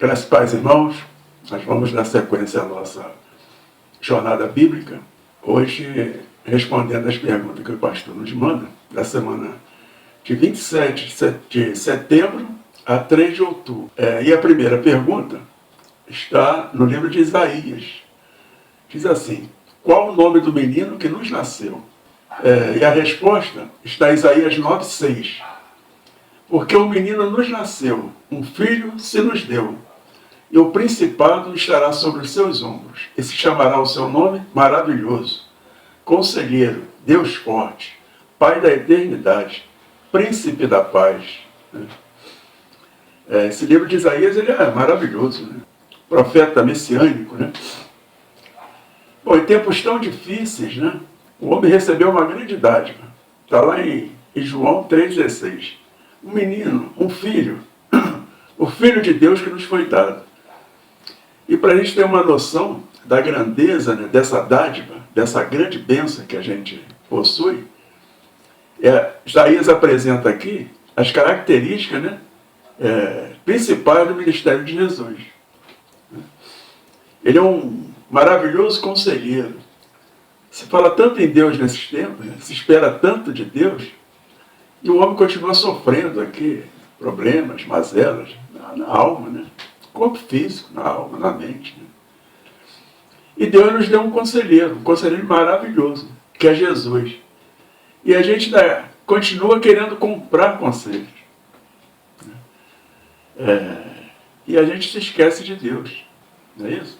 Graças pais, irmãos, nós vamos dar sequência à nossa jornada bíblica, hoje respondendo as perguntas que o pastor nos manda, da semana de 27 de setembro a 3 de outubro. E a primeira pergunta está no livro de Isaías. Diz assim: qual o nome do menino que nos nasceu? E a resposta está em Isaías 9,6. Porque um menino nos nasceu, um filho se nos deu, e o principado estará sobre os seus ombros, e se chamará o seu nome Maravilhoso, Conselheiro, Deus Forte, Pai da Eternidade, Príncipe da Paz. Esse livro de Isaías ele é maravilhoso, né? Profeta messiânico, né? Bom, em tempos tão difíceis, né, o homem recebeu uma grande dádiva. Está lá em João 3,16. Um menino, um filho, o Filho de Deus que nos foi dado. E para a gente ter uma noção da grandeza, né, dessa dádiva, dessa grande bênção que a gente possui, Isaías apresenta aqui as características, né, principais do ministério de Jesus. Ele é um maravilhoso conselheiro. Se fala tanto em Deus nesses tempos, né, se espera tanto de Deus, e o homem continua sofrendo aqui problemas, mazelas, na alma, né? Corpo físico, na alma, na mente. Né? E Deus nos deu um conselheiro maravilhoso, que é Jesus. E a gente continua querendo comprar conselhos. E a gente se esquece de Deus. Não é isso?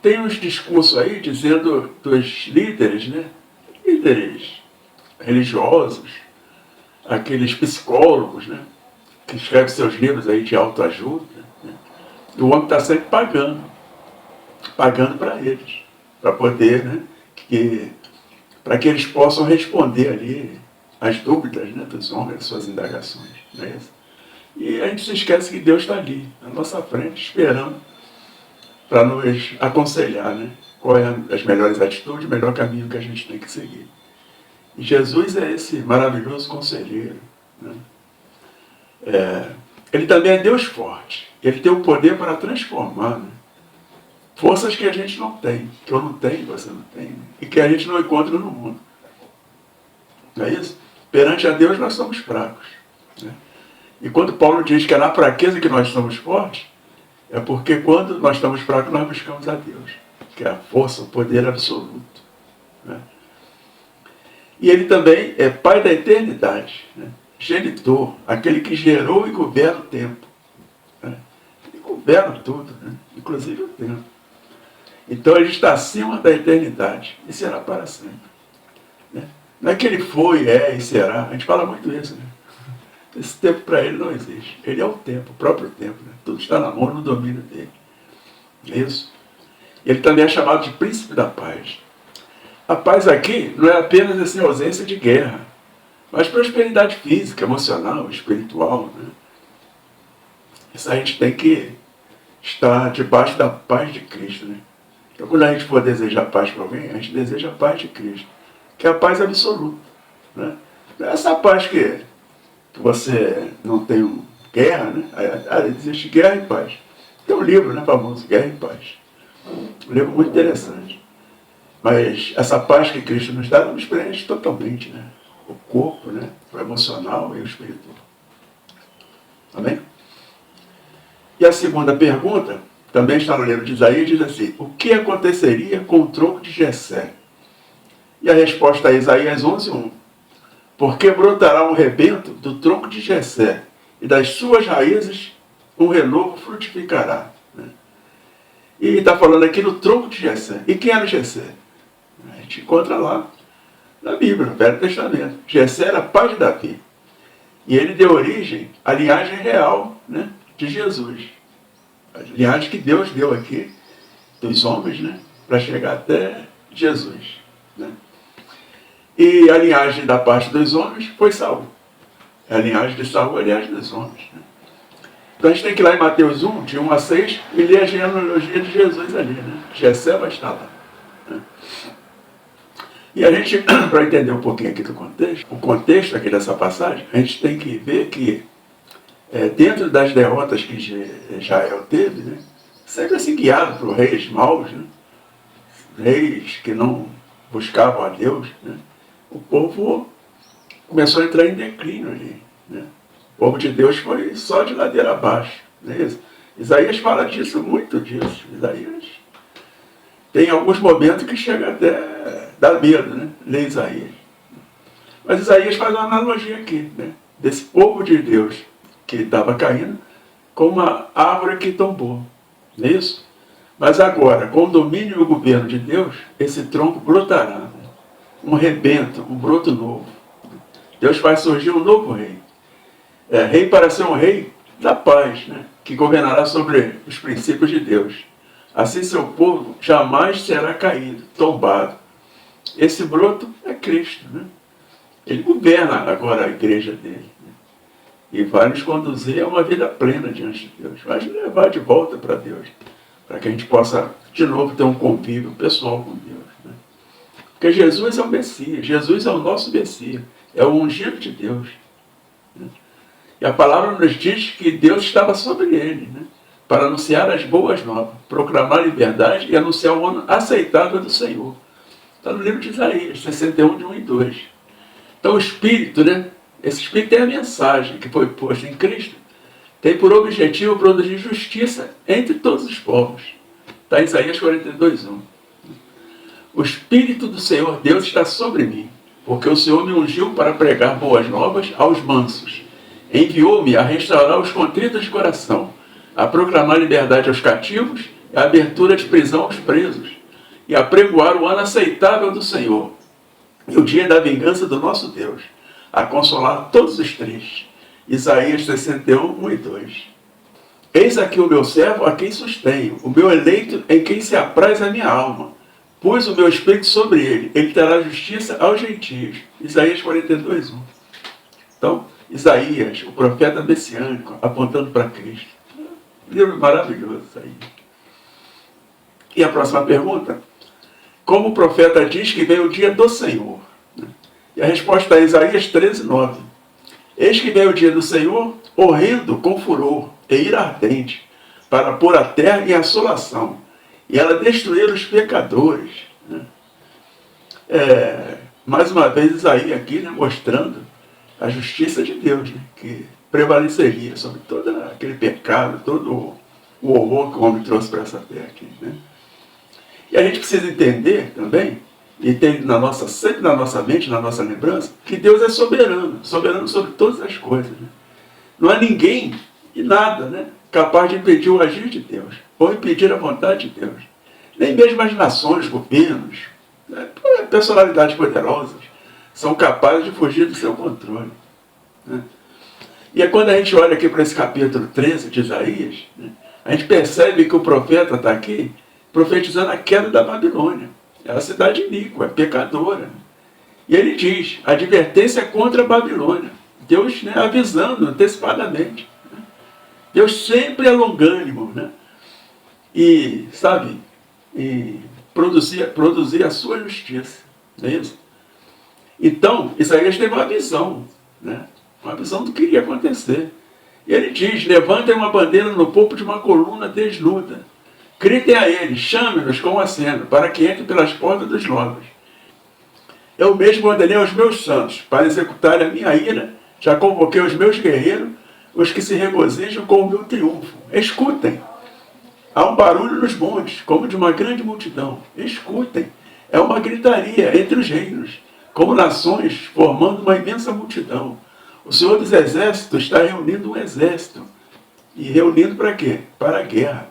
Tem uns discursos aí dizendo dos líderes, né? Líderes religiosos, aqueles psicólogos, né? Que escrevem seus livros aí de autoajuda, né? E o homem está sempre pagando para eles, para poder, né? Para que eles possam responder ali as dúvidas, né, dos homens, as suas indagações. Não é isso? E a gente se esquece que Deus está ali, na nossa frente, esperando para nos aconselhar, né? Qual é as melhores atitudes, o melhor caminho que a gente tem que seguir. E Jesus é esse maravilhoso conselheiro. Né? Ele também é Deus forte. Ele tem o poder para transformar, né? Forças que a gente não tem, que eu não tenho, você não tem, né? E que a gente não encontra no mundo. Não é isso? Perante a Deus nós somos fracos. Né? E quando Paulo diz que é na fraqueza que nós somos fortes, é porque quando nós estamos fracos nós buscamos a Deus, que é a força, o poder absoluto. Né? E ele também é Pai da eternidade, né? Genitor, aquele que gerou e governa o tempo. Né? Ele governa tudo, né? Inclusive o tempo. Então ele está acima da eternidade e será para sempre. Né? Não é que ele foi, e será. A gente fala muito isso, né? Esse tempo para ele não existe. Ele é o tempo, o próprio tempo. Né? Tudo está na mão, no domínio dele. É isso? Ele também é chamado de Príncipe da Paz. A paz aqui não é apenas essa ausência de guerra, mas prosperidade física, emocional, espiritual. Né? Isso a gente tem que estar debaixo da paz de Cristo. Né? Então, quando a gente for desejar paz para alguém, a gente deseja a paz de Cristo, que é a paz absoluta. Né? Não é essa paz que você não tem guerra, né? Existe guerra e paz. Tem um livro, né, famoso, Guerra e Paz. Um livro muito interessante. Mas essa paz que Cristo nos dá nos preenche totalmente, né? O corpo, né? O emocional e o espiritual. Amém? E a segunda pergunta, também está no livro de Isaías, diz assim: o que aconteceria com o tronco de Jessé? E a resposta é Isaías 11:1. Porque brotará um rebento do tronco de Jessé, e das suas raízes um renovo frutificará. Né? E está falando aqui no tronco de Jessé. E quem era Jessé? A gente encontra lá na Bíblia, no Velho Testamento. Jessé era pai de Davi. E ele deu origem à linhagem real, né, de Jesus. A linhagem que Deus deu aqui, dos homens, né, para chegar até Jesus. Né? E a linhagem da parte dos homens foi Saul. A linhagem de Saul é a linhagem dos homens. Né? Então a gente tem que ir lá em Mateus 1, de 1 a 6, e ler a genealogia de Jesus ali. Né? Jessé vai estar lá. Né? E a gente, para entender um pouquinho aqui do contexto, o contexto aqui dessa passagem, a gente tem que ver que dentro das derrotas que Israel teve, né, sempre assim guiado por reis maus, né, reis que não buscavam a Deus, né, o povo começou a entrar em declínio ali. Né. O povo de Deus foi só de ladeira abaixo. Não é isso? Isaías fala disso, muito disso. Isaías tem alguns momentos que chega até dar medo, né? Ler Isaías. Mas Isaías faz uma analogia aqui, né? Desse povo de Deus que estava caindo com uma árvore que tombou. Não é isso? Mas agora, com o domínio e o governo de Deus, esse tronco brotará. Né? Um rebento, um broto novo. Deus faz surgir um novo rei. Rei para ser um rei da paz, né? Que governará sobre os princípios de Deus. Assim seu povo jamais será caído, tombado. Esse broto é Cristo, né? Ele governa agora a igreja dele. Né? E vai nos conduzir a uma vida plena diante de Deus. Vai nos levar de volta para Deus. Para que a gente possa, de novo, ter um convívio pessoal com Deus. Né? Porque Jesus é o Messias. Jesus é o nosso Messias. É o ungido de Deus. Né? E a palavra nos diz que Deus estava sobre ele, né? Para anunciar as boas novas, proclamar a liberdade e anunciar o ano aceitável do Senhor. Está no livro de Isaías, 61, de 1 e 2. Então o Espírito, né? Esse Espírito tem a mensagem que foi posta em Cristo, tem por objetivo produzir justiça entre todos os povos. Está em Isaías 42, 1. O Espírito do Senhor Deus está sobre mim, porque o Senhor me ungiu para pregar boas novas aos mansos. Enviou-me a restaurar os contritos de coração, a proclamar liberdade aos cativos e a abertura de prisão aos presos, e a pregoar o ano aceitável do Senhor, e o dia da vingança do nosso Deus, a consolar todos os tristes. Isaías 61, 1 e 2. Eis aqui o meu servo a quem sustenho, o meu eleito em quem se apraz a minha alma. Pus o meu espírito sobre ele, ele terá justiça aos gentios. Isaías 42, 1. Então, Isaías, o profeta messiânico, apontando para Cristo. Livro maravilhoso isso aí. E a próxima pergunta. Como o profeta diz que vem o dia do Senhor? E a resposta é Isaías 13, 9. Eis que vem o dia do Senhor, horrendo com furor e ira ardente, para pôr a terra em assolação, e ela destruir os pecadores. Mais uma vez Isaías aqui, né, mostrando a justiça de Deus, né, que prevaleceria sobre todo aquele pecado, todo o horror que o homem trouxe para essa terra aqui. Né? E a gente precisa entender também, e ter sempre na nossa mente, na nossa lembrança, que Deus é soberano, soberano sobre todas as coisas. Né? Não há ninguém e nada, né, capaz de impedir o agir de Deus, ou impedir a vontade de Deus. Nem mesmo as nações, governos, né, personalidades poderosas, são capazes de fugir do seu controle. Né? E é quando a gente olha aqui para esse capítulo 13 de Isaías, né, a gente percebe que o profeta está aqui profetizando a queda da Babilônia. É uma cidade iníqua, é pecadora. E ele diz, advertência contra a Babilônia. Deus, né, avisando antecipadamente. Né? Deus sempre é longânimo. Né? E, sabe, produzir a sua justiça. Não é isso? Então, Isaías teve uma visão, né? Uma visão do que iria acontecer. E ele diz, levantem uma bandeira no topo de uma coluna desnuda. Gritem a eles, chame-nos com aceno, para que entrem pelas portas dos novos. Eu mesmo ordenei aos meus santos, para executarem a minha ira, já convoquei os meus guerreiros, os que se regozijam com o meu triunfo. Escutem. Há um barulho nos montes, como de uma grande multidão. Escutem. É uma gritaria entre os reinos, como nações formando uma imensa multidão. O Senhor dos Exércitos está reunindo um exército. E reunindo para quê? Para a guerra.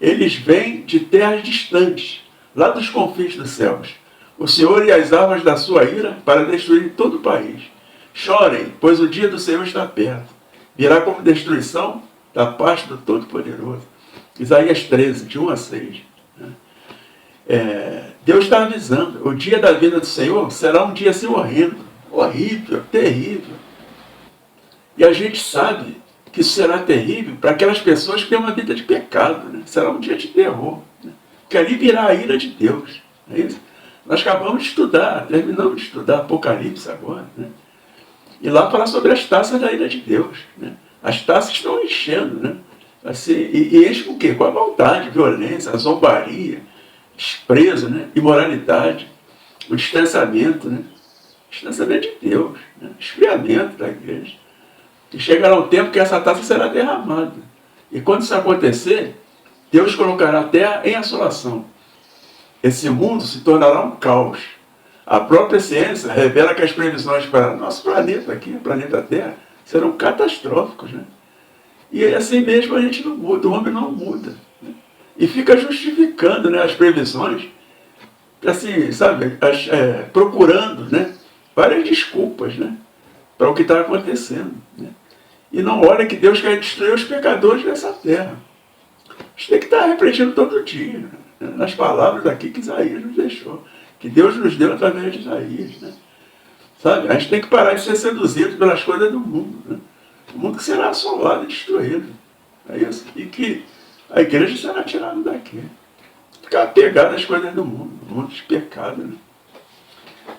Eles vêm de terras distantes, lá dos confins dos céus. O Senhor e as armas da sua ira para destruir todo o país. Chorem, pois o dia do Senhor está perto. Virá como destruição da parte do Todo-Poderoso. Isaías 13, de 1 a 6. Deus está avisando. O dia da vinda do Senhor será um dia assim horrendo, horrível, terrível. E a gente sabe que isso será terrível para aquelas pessoas que têm uma vida de pecado. Né? Será um dia de terror. Né? Que ali virá a ira de Deus. Não é isso? Nós acabamos de estudar, terminamos de estudar Apocalipse agora. Né? E lá fala sobre as taças da ira de Deus. Né? As taças estão enchendo, né? Assim, e enche com o quê? Com a maldade, violência, a zombaria, desprezo, né? Imoralidade, o distanciamento, né? Distanciamento de Deus, né? Esfriamento da igreja. E chegará um tempo que essa taça será derramada. E quando isso acontecer, Deus colocará a terra em assolação. Esse mundo se tornará um caos. A própria ciência revela que as previsões para nosso planeta aqui, o planeta Terra, serão catastróficos, né? E assim mesmo a gente não muda, o homem não muda, né? E fica justificando, né, as previsões, assim, sabe, procurando, né, várias desculpas, né, para o que está acontecendo, né? E não olha que Deus quer destruir os pecadores dessa terra. A gente tem que estar refletindo todo dia, né, nas palavras aqui que Isaías nos deixou, que Deus nos deu através de Isaías, né? Sabe? A gente tem que parar de ser seduzido pelas coisas do mundo, né? O mundo que será assolado e destruído. É isso. E que a igreja será tirada daqui. Ficar apegada às coisas do mundo de pecado, né?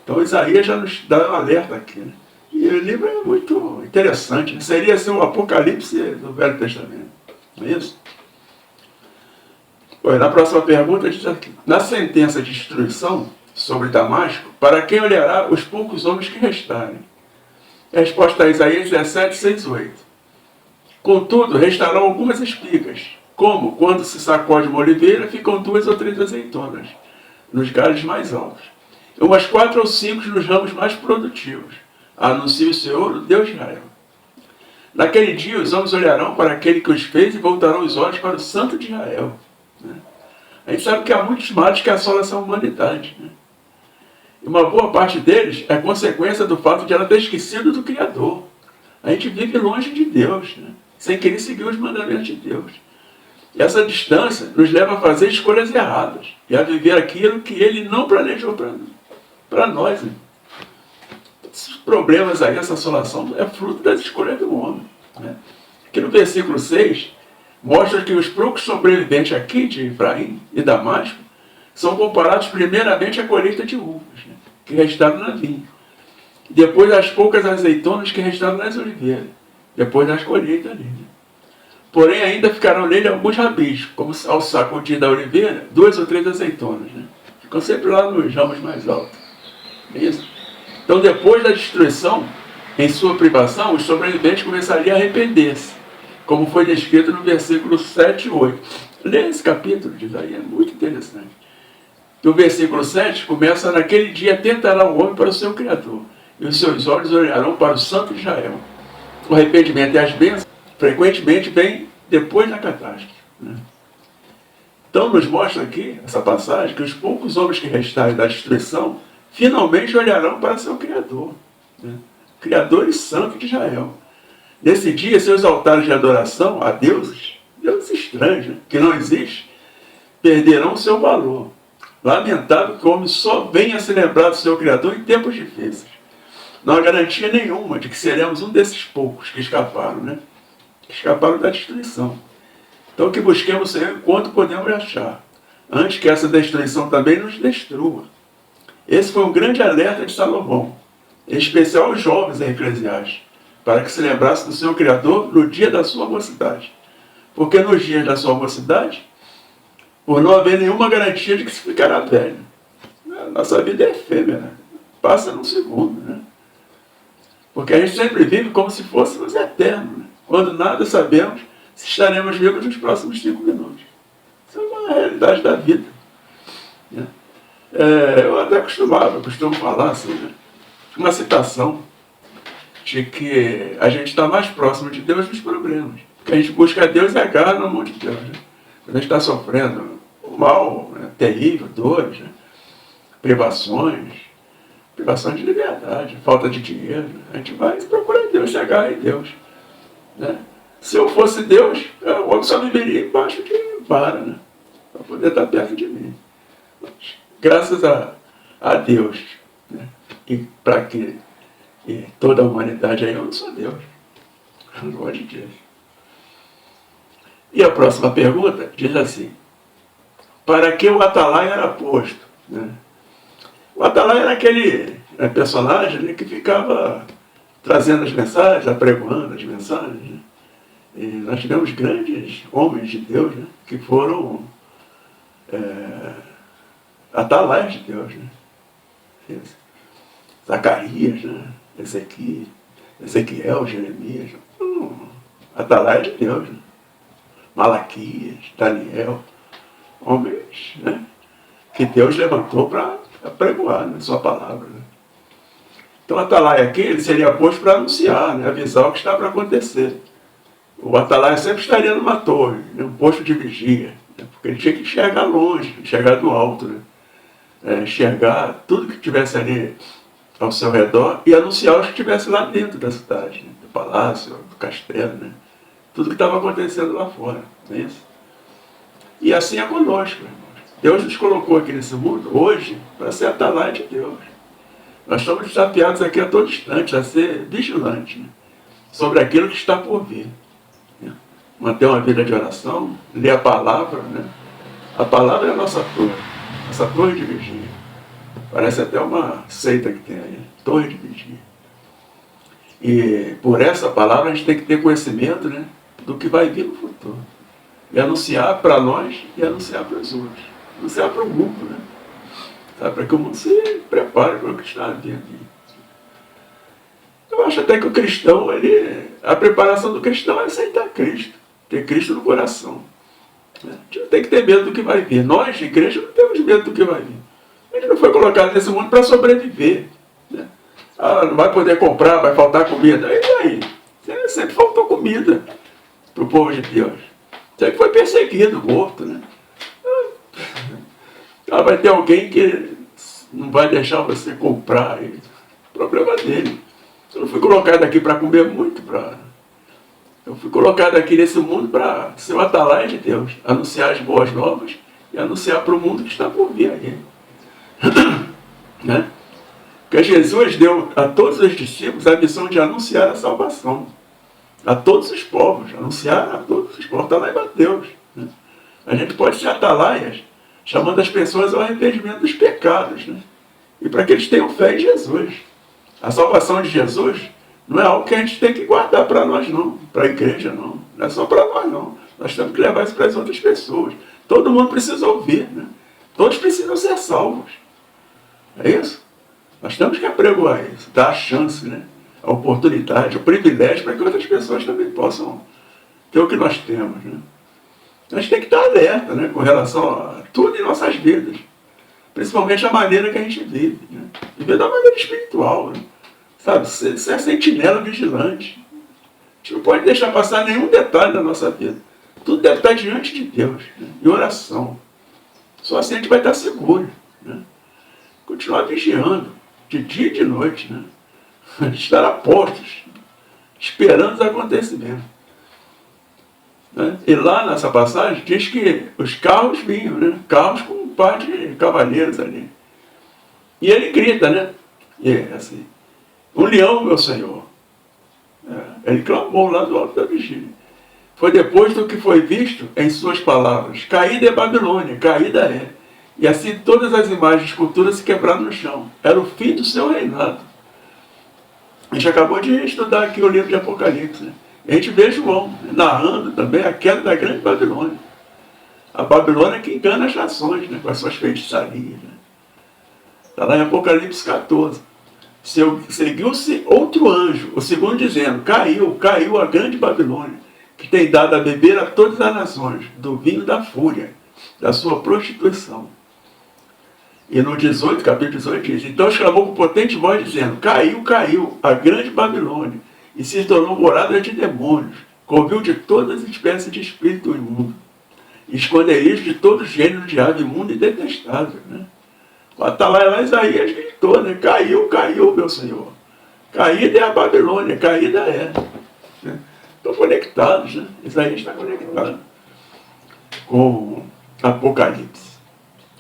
Então Isaías já nos dá um alerta aqui, né? E o livro é muito interessante, né? Seria assim, o Apocalipse do Velho Testamento. Não é isso? Pois, na próxima pergunta diz aqui: na sentença de destruição sobre Damasco, para quem olhará os poucos homens que restarem? A resposta a Isaías 17, 6, 8. Contudo, restarão algumas espigas, como quando se sacode uma oliveira, ficam 2 ou 3 azeitonas nos galhos mais altos, e umas 4 ou 5 nos ramos mais produtivos. Anuncia o Senhor, o Deus de Israel. Naquele dia os homens olharão para aquele que os fez e voltarão os olhos para o Santo de Israel. A gente sabe que há muitos males que assolam essa humanidade, né? E uma boa parte deles é consequência do fato de ela ter esquecido do Criador. A gente vive longe de Deus, né? Sem querer seguir os mandamentos de Deus. E essa distância nos leva a fazer escolhas erradas e a viver aquilo que Ele não planejou para nós, né? Esses problemas aí, essa assolação, é fruto das escolhas do homem, né? Aqui no versículo 6, mostra que os poucos sobreviventes aqui de Efraim e Damasco são comparados primeiramente à colheita de uvas, né, que restaram na vinha. Depois as poucas azeitonas que restaram nas oliveiras. Depois das colheitas ali, né? Porém ainda ficarão nele alguns rabiscos, como ao sacudir da oliveira, 2 ou 3 azeitonas, né? Ficam sempre lá nos ramos mais altos. É isso? Então depois da destruição, em sua privação, os sobreviventes começariam a arrepender-se, como foi descrito no versículo 7 e 8. Leia esse capítulo de Isaías, é muito interessante. O versículo 7 começa: naquele dia tentará o homem para o seu Criador, e os seus olhos olharão para o Santo de Israel. O arrependimento e as bênçãos frequentemente vêm depois da catástrofe, né? Então nos mostra aqui, essa passagem, que os poucos homens que restarem da destruição finalmente olharão para seu Criador, né? Criador e Santo de Israel. Nesse dia, seus altares de adoração a deuses estranhos, né, que não existem, perderão o seu valor. Lamentável que o homem só venha a se lembrar do seu Criador em tempos difíceis. Não há garantia nenhuma de que seremos um desses poucos que escaparam, né? Que escaparam da destruição. Então que busquemos o Senhor enquanto podemos achar, antes que essa destruição também nos destrua. Esse foi um grande alerta de Salomão, em especial aos jovens em Eclesiastes, para que se lembrassem do seu Criador no dia da sua mocidade. Porque nos dias da sua mocidade, por não haver nenhuma garantia de que se ficará velho. Nossa vida é efêmera, passa num segundo, né? Porque a gente sempre vive como se fôssemos eternos, né? Quando nada sabemos se estaremos vivos nos próximos 5 minutos. Isso é uma realidade da vida, né? Eu até costumo falar assim, né? Uma citação de que a gente está mais próximo de Deus nos problemas. Que a gente busca Deus e agarra no monte de Deus, né? Quando a gente está sofrendo um mal, né, terrível, dores, né, privação de liberdade, falta de dinheiro, né? A gente vai procurar Deus, se agarra em Deus, né? Se eu fosse Deus, o homem só viveria embaixo de vara, né, para poder estar perto de mim. Mas, graças a Deus, né, e para que toda a humanidade aí, eu não sou Deus. Pelo amor de Deus. E a próxima pergunta diz assim: para que o atalaia era posto, né? O atalaia era aquele personagem, né, que ficava trazendo as mensagens, apregoando as mensagens, né? E nós tivemos grandes homens de Deus, né, que foram atalaias de Deus, né? Zacarias, né? Ezequiel, Jeremias, atalaia de Deus, né? Malaquias, Daniel, homens, né, que Deus levantou para apregoar, né, sua palavra. Né? Então o atalaia aqui ele seria posto para anunciar, né, avisar o que está para acontecer. O atalaia sempre estaria numa torre, né, um posto de vigia, né, porque ele tinha que enxergar longe, enxergar do alto, né, enxergar tudo que tivesse ali ao seu redor e anunciar os que estivessem lá dentro da cidade, né, do palácio, do castelo, né, tudo que estava acontecendo lá fora, não é isso? E assim é conosco, irmãos. Deus nos colocou aqui nesse mundo hoje para ser atalaia de Deus. Nós estamos desafiados aqui a todo instante a ser vigilantes, né, sobre aquilo que está por vir. Né? Manter uma vida de oração, ler a palavra. Né? A palavra é a nossa torre de vigia. Parece até uma seita que tem aí, torre de vigia. E por essa palavra a gente tem que ter conhecimento, né, do que vai vir no futuro. E anunciar para nós e anunciar para os outros. Anunciar para o mundo, né? Para que o mundo se prepare para o que está vindo. Eu acho até que o cristão, a preparação do cristão é aceitar Cristo. Ter Cristo no coração. A gente não tem que ter medo do que vai vir. Nós, de igreja, não temos medo do que vai vir. A gente não foi colocado nesse mundo para sobreviver. Né? Não vai poder comprar, vai faltar comida. E daí? Sempre faltou comida para o povo de Deus. Sempre foi perseguido, morto, né? Vai ter alguém que não vai deixar você comprar. O problema dele. Eu não fui colocado aqui para comer muito. Eu fui colocado aqui nesse mundo para ser o atalaia de Deus. Anunciar as boas novas e anunciar para o mundo que está por vir aí. Né? Porque Jesus deu a todos os discípulos a missão de anunciar a salvação. A todos os povos. Anunciar a todos os povos. Está lá em Mateus. Né? A gente pode ser atalaias, chamando as pessoas ao arrependimento dos pecados. Né? E para que eles tenham fé em Jesus. A salvação de Jesus não é algo que a gente tem que guardar para nós não. Para a igreja não. Não é só para nós não. Nós temos que levar isso para as outras pessoas. Todo mundo precisa ouvir. Né? Todos precisam ser salvos. É isso? Nós temos que apregoar isso. Dar a chance, né? A oportunidade, o privilégio para que outras pessoas também possam ter o que nós temos. Né? A gente tem que estar alerta, né, com relação a tudo em nossas vidas. Principalmente a maneira que a gente vive. Né? Viver da maneira espiritual. Né? Sabe? Ser sentinela vigilante. A gente não pode deixar passar nenhum detalhe da nossa vida. Tudo deve estar diante de Deus. Né? Em oração. Só assim a gente vai estar seguro. Né? Continuar vigiando. De dia e de noite. Né? Estar a postos. Esperando os acontecimentos. Né? E lá nessa passagem diz que os carros vinham, né? Carros com um par de cavaleiros ali. E ele grita, né? Assim, um leão, meu Senhor. Ele clamou lá do alto da vigília. Foi depois do que foi visto em suas palavras. Caída é Babilônia, caída é. E assim todas as imagens de escultura se quebraram no chão. Era o fim do seu reinado. A gente acabou de estudar aqui o livro de Apocalipse, né? A gente vê João narrando também a queda da grande Babilônia. A Babilônia que engana as nações, né, com as suas feitiçarias. Né? Está lá em Apocalipse 14. Seguiu-se outro anjo, o segundo dizendo, caiu a grande Babilônia, que tem dado a beber a todas as nações, do vinho da fúria, da sua prostituição. E no 18, capítulo 18 diz, então exclamou com potente voz dizendo, caiu a grande Babilônia, e se tornou morada de demônios, covil de todas as espécies de espírito imundo, esconderijo de todo gênero de ave imunda e detestável. Né? O atalaia lá Isaías gritou, né? Caiu, meu Senhor. Caída é a Babilônia, caída é. Né? Estão conectados, né? Isaías está conectado com Apocalipse.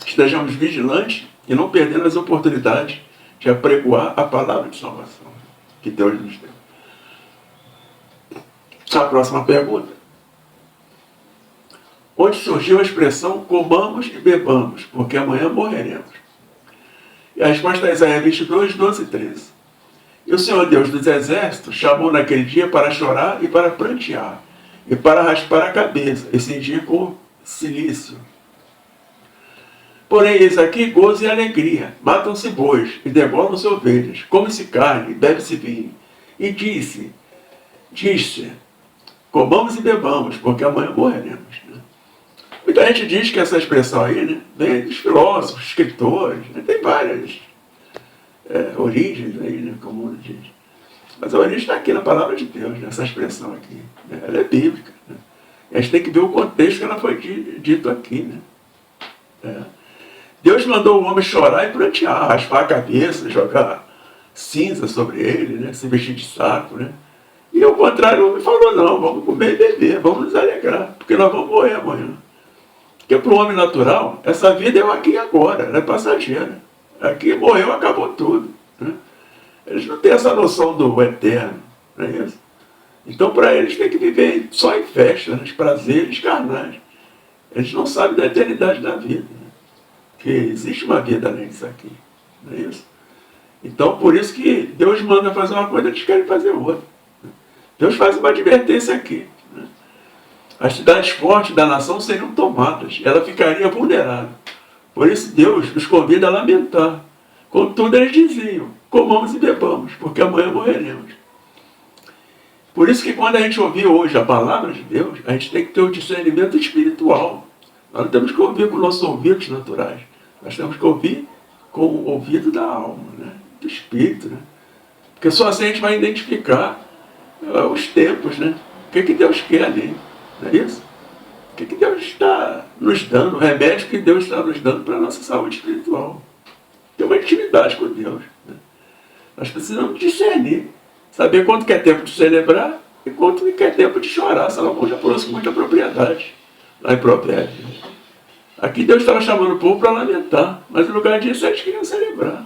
Estejamos vigilantes e não perdendo as oportunidades de apregoar a palavra de salvação que Deus nos deu. A próxima pergunta. Onde surgiu a expressão comamos e bebamos, porque amanhã morreremos? E a resposta é Isaías 22, 12 e 13. E o Senhor Deus dos Exércitos chamou naquele dia para chorar e para prantear, e para raspar a cabeça, e cingir com cilício. Porém, eis aqui gozo e alegria, matam-se bois, e degolam-se ovelhas, come-se carne, bebe-se vinho. E disse, comamos e bebamos, porque amanhã morreremos. Né? Muita gente diz que essa expressão aí, né, vem dos filósofos, escritores, né, tem várias origens aí, né, como o mundo diz. Mas a origem está aqui na palavra de Deus, nessa expressão aqui. Né? Ela é bíblica. Né? E a gente tem que ver o contexto que ela foi dito aqui. Né? Deus mandou o homem chorar e prantear, raspar a cabeça, jogar cinza sobre ele, né? Se vestir de saco. Né? E ao contrário, o homem falou, não, vamos comer e beber, vamos nos alegrar, porque nós vamos morrer amanhã. Porque para o homem natural, essa vida é o aqui e agora, ela é passageira. Aqui morreu, acabou tudo. Né? Eles não têm essa noção do eterno, não é isso? Então, para eles, tem que viver só em festa, nos prazeres carnais. Eles não sabem da eternidade da vida, né? Que existe uma vida além disso aqui, não é isso? Então, por isso que Deus manda fazer uma coisa, eles querem fazer outra. Deus faz uma advertência aqui. Né? As cidades fortes da nação seriam tomadas, ela ficaria vulnerável. Por isso, Deus nos convida a lamentar. Contudo, eles diziam, comamos e bebamos, porque amanhã morreremos. Por isso que quando a gente ouvir hoje a palavra de Deus, a gente tem que ter o discernimento espiritual. Nós não temos que ouvir com nossos ouvidos naturais. Nós temos que ouvir com o ouvido da alma, né? Do espírito. Né? Porque só assim a gente vai identificar os tempos, né? O que Deus quer ali, não é isso? O que Deus está nos dando, o remédio que Deus está nos dando para a nossa saúde espiritual. Tem uma intimidade com Deus. Né? Nós precisamos discernir, saber quanto que é tempo de celebrar e quanto que é tempo de chorar. Salomão já falou isso com muita propriedade, lá em Provérbios. Aqui Deus estava chamando o povo para lamentar, mas no lugar disso eles queriam celebrar.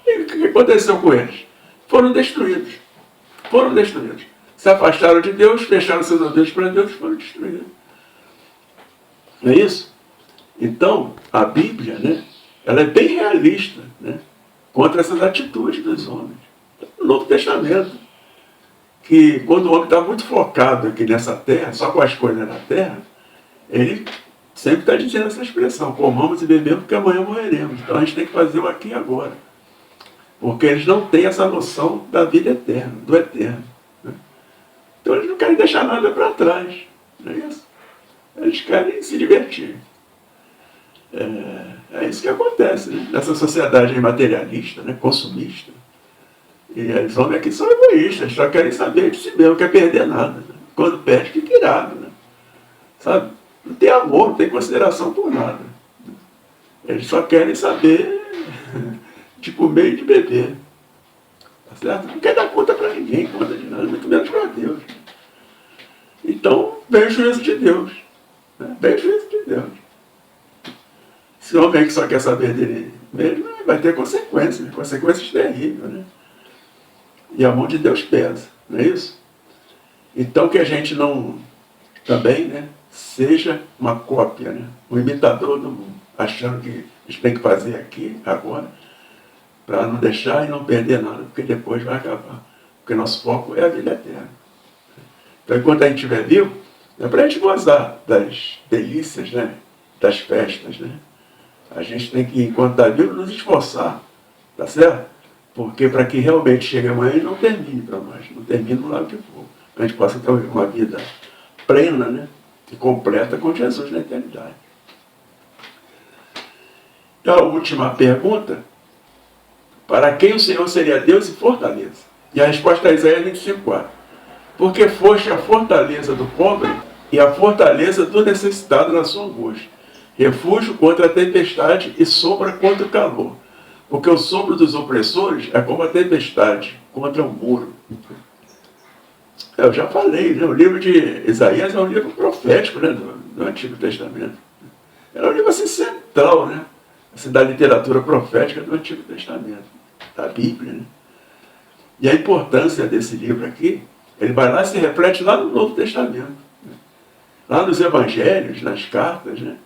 E o que aconteceu com eles? Foram destruídos. Foram destruídos. Se afastaram de Deus, fecharam seus ouvidos para Deus e foram destruídos. Não é isso? Então, a Bíblia, né, ela é bem realista, né, contra essas atitudes dos homens. No Novo Testamento, que quando o homem está muito focado aqui nessa terra, só com as coisas da terra, ele sempre está dizendo essa expressão, comamos e bebemos porque amanhã morreremos. Então a gente tem que fazer o aqui e agora. Porque eles não têm essa noção da vida eterna, do eterno. Né? Então eles não querem deixar nada para trás. Não é isso? Eles querem se divertir. É isso que acontece, né? Nessa sociedade materialista, né? Consumista. E eles homens aqui são egoístas, só querem saber de si mesmo, não quer perder nada. Né? Quando perde, fica irado. Né? Sabe? Não tem amor, não tem consideração por nada. Eles só querem saber de comer e de beber. Tá certo? Não quer dar conta para ninguém, conta de nada, muito menos para Deus. Então, vem o juízo de Deus. Né? Vem o juízo de Deus. Esse homem que só quer saber dele mesmo, vai ter consequências terríveis. Né? E a mão de Deus pesa, não é isso? Então que a gente não, também, né, seja uma cópia, né, um imitador do mundo, achando que a gente tem que fazer aqui, agora, para não deixar e não perder nada, porque depois vai acabar. Porque nosso foco é a vida eterna. Então, enquanto a gente estiver vivo, é para a gente gozar das delícias, né, das festas. Né? A gente tem que, enquanto está vivo, nos esforçar, tá certo? Porque para que realmente chegue amanhã e não termine para nós, não termine no lado de fogo. A gente possa ter uma vida plena, né, e completa com Jesus na eternidade. Então, a última pergunta: para quem o Senhor seria Deus e fortaleza? E a resposta é Isaías 25:4. Porque foste a fortaleza do pobre e a fortaleza do necessitado na sua angústia, refúgio contra a tempestade e sombra contra o calor. Porque o sopro dos opressores é como a tempestade contra um muro. Eu já falei, né? O livro de Isaías é um livro profético, né, do Antigo Testamento. É um livro assim central, né, assim, da literatura profética do Antigo Testamento, da Bíblia. Né? E a importância desse livro aqui, ele vai lá e se reflete lá no Novo Testamento. Né? Lá nos Evangelhos, nas cartas, né?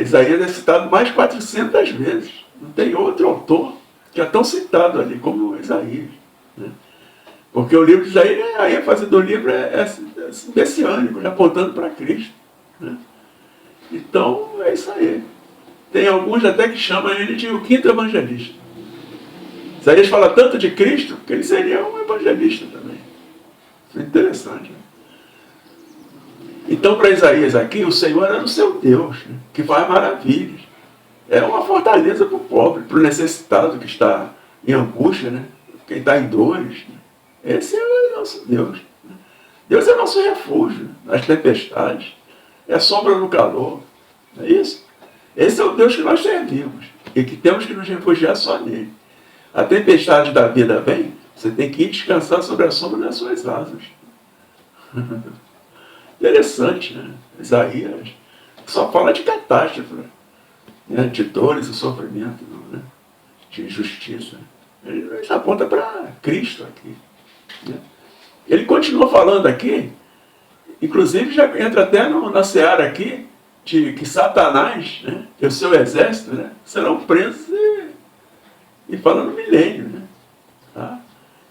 Isaías é citado mais de 400 vezes. Não tem outro autor que é tão citado ali como Isaías. Né? Porque o livro de Isaías, a ênfase do livro é messiânico, apontando para Cristo. Né? Então, é isso aí. Tem alguns até que chamam ele de o quinto evangelista. Isaías fala tanto de Cristo que ele seria um evangelista também. Isso é interessante. Né? Então, para Isaías aqui, o Senhor era o seu Deus, né? Que faz maravilhas. É uma fortaleza para o pobre, para o necessitado que está em angústia, né? Quem está em dores. Né? Esse é o nosso Deus. Né? Deus é nosso refúgio nas tempestades. É a sombra no calor. Não é isso? Esse é o Deus que nós servimos e que temos que nos refugiar só nele. A tempestade da vida vem, você tem que ir descansar sobre a sombra das suas asas. Interessante, né? Isaías só fala de catástrofe, né? De dores e sofrimento, né? De injustiça. Ele aponta para Cristo aqui. Né? Ele continua falando aqui, inclusive já entra até na seara aqui, de que Satanás, né, e o seu exército, né, serão presos e fala no milênio. Né? Tá?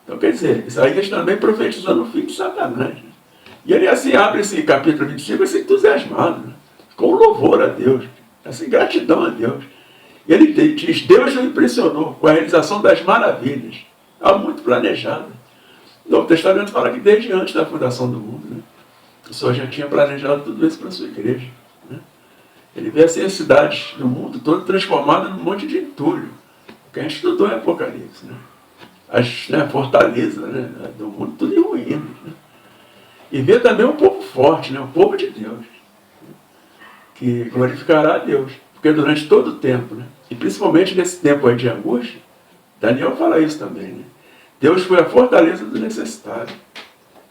Então, quer dizer, Isaías também profetizando o fim de Satanás. Né? E ele assim abre esse capítulo 25 assim, entusiasmado, né? Com louvor a Deus, assim, gratidão a Deus. E ele diz, Deus o impressionou com a realização das maravilhas. Há muito planejado. O Novo Testamento fala que desde antes da fundação do mundo, né, o Senhor já tinha planejado tudo isso para a sua igreja. Né? Ele vê assim, as cidades do mundo todo transformadas num monte de entulho. Que a gente estudou em Apocalipse. Né? As fortalezas, né, do mundo, tudo em ruínas. Né? E vê também um povo forte, né, o povo de Deus, que glorificará a Deus. Porque durante todo o tempo, né, e principalmente nesse tempo aí de angústia, Daniel fala isso também. Né? Deus foi a fortaleza do necessitado,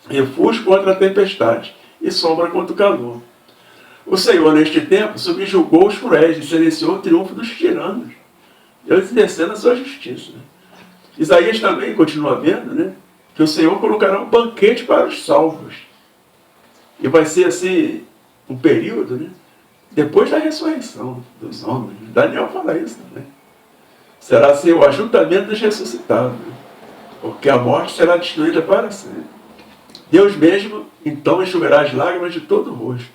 refúgio contra a tempestade e sombra contra o calor. O Senhor, neste tempo, subjugou os cruéis e silenciou o triunfo dos tiranos. Deus exercendo a sua justiça. Né? Isaías também continua vendo, né, que o Senhor colocará um banquete para os salvos. E vai ser assim, um período, né, depois da ressurreição dos homens. Daniel fala isso também. Será assim o ajuntamento dos ressuscitados, né? Porque a morte será destruída para sempre. Deus mesmo, então, enxugará as lágrimas de todo o rosto.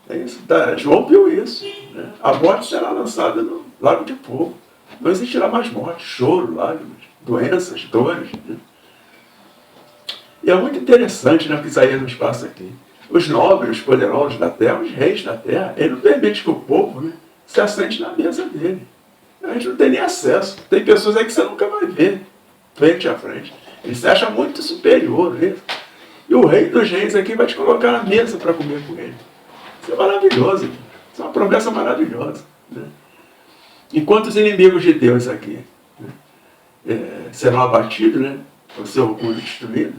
É isso, tá? João viu isso. Né? A morte será lançada no lago de fogo. Não existirá mais morte, choro, lágrimas, doenças, dores. Né? E é muito interessante, né, o que Isaías nos passa aqui. Os nobres, os poderosos da terra, os reis da terra, ele não permite que o povo, né, se assente na mesa dele. A gente não tem nem acesso. Tem pessoas aí que você nunca vai ver, frente a frente. Ele se acha muito superior. Né? E o rei dos reis aqui vai te colocar na mesa para comer com ele. Isso é maravilhoso. Isso é uma promessa maravilhosa. Né? Enquanto os inimigos de Deus aqui, né, serão abatidos, né, o seu orgulho destruído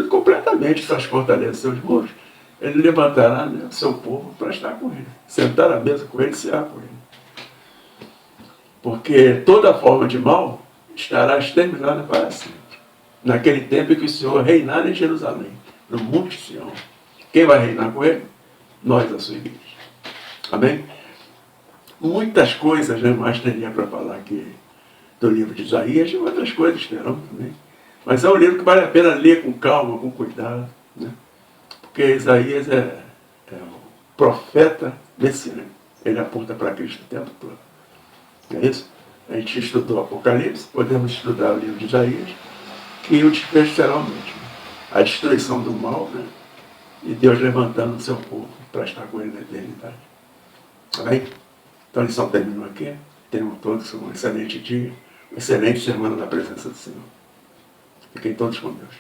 completamente suas fortalezas, seus muros, ele levantará, né, o seu povo para estar com ele, sentar à mesa com ele e cear com ele. Porque toda forma de mal estará exterminada para sempre. Naquele tempo em que o Senhor reinar em Jerusalém, no Monte Sião. Quem vai reinar com ele? Nós, a sua igreja. Amém? Muitas coisas, né, mais teria para falar aqui do livro de Isaías e outras coisas terão também. Mas é um livro que vale a pena ler com calma, com cuidado. Né? Porque Isaías é o profeta messiânico. Ele aponta para Cristo o tempo todo. É isso? A gente estudou Apocalipse, podemos estudar o livro de Isaías, que o desfecho será o mesmo. A destruição do mal, né? E Deus levantando o seu povo para estar com ele na eternidade. Tá bem? Então a lição terminou aqui. Tenham todos um excelente dia, uma excelente semana na presença do Senhor. Fiquem todos com Deus.